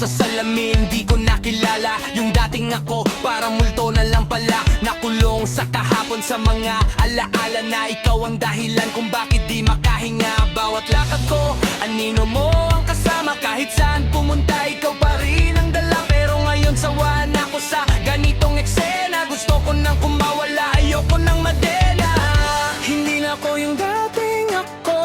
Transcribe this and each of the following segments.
sa salamin, di ko nakilala yung dating ako, parang multo na lang pala. Nakulong sa kahapon sa mga alaala na ikaw ang dahilan kung bakit di makahinga. Bawat lakad ko, anino mo ang kasama. Kahit saan pumunta, ikaw pa rin ang dala. Pero ngayon sawa na ako sa ganitong eksena. Gusto ko nang kumawala, ayoko nang madena. Hindi na ako yung dating ako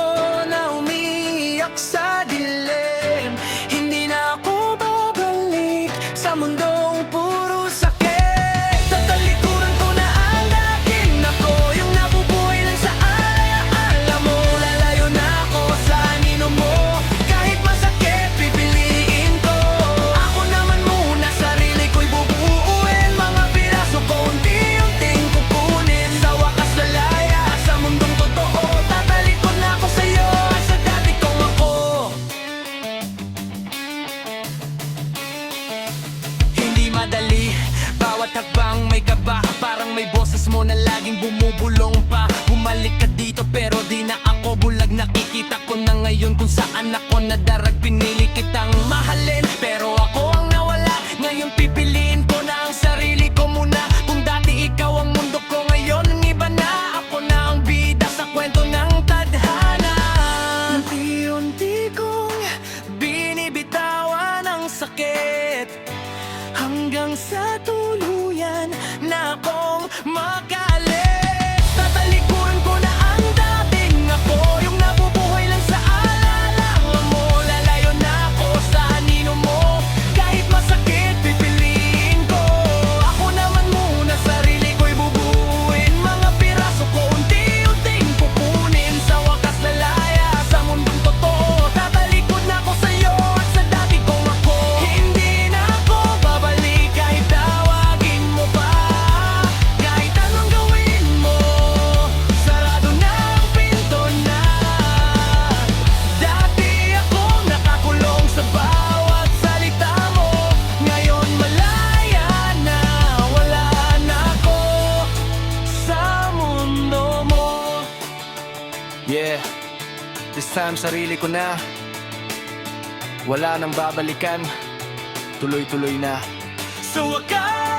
na umiiyak sa dilim. Hindi na ako babalik sa mundong puro sakit. Tatalikuran ko na ang dating ako, yung nabubuhay lang sa alaala mo. Lalayo na ako sa anino mo, kahit masakit pipiliin ko. Ako naman muna, sarili ko'y bubuuin. Mga piraso ko unti-unting kukunin. Sa wakas lalaya sa mundong totoo. Tatalikod na ako sa'yo at sa dati kong ako. Hindi madali, bawat hakbang may kaba. Parang may boses mo na laging bumubulong pa. Bumalik ka dito pero di na ako bulag. Nakikita ko na ngayon kung saan ako nadarag. Pinili kitang mahalin pero ako ang nawala. Ngayon pipiliin ko na ang sarili ko muna. Kung dati ikaw ang mundo ko, ngayon ang iba na. Ako na ang bida sa kwento ng tadhana. Unti-unti kong binibitawan ang sakit, hanggang sa tuluyan na akong makaalis. Tatalikuran ko na ang dating ako, yung nabubuhay lang sa alaala mo. Lalayo na ako sa anino mo, kahit masakit pipiliin ko. Ako naman muna, sarili ko'y bubuuin. Mga piraso ko unti-unting kukunin. Sa wakas lalaya sa mundong totoo. Tatalikod na ako sa'yo at sa dati kong ako. Hindi na ako babalik kahit tawagin mo pa. Kahit anong gawin mo, sarado na ang pinto na. Dati ako nakakulong sa bawat salita mo. Ngayon malaya na, wala na ako sa mundo mo. Yeah, this time sarili ko na. Wala nang babalikan, tuloy-tuloy na. Sa wakas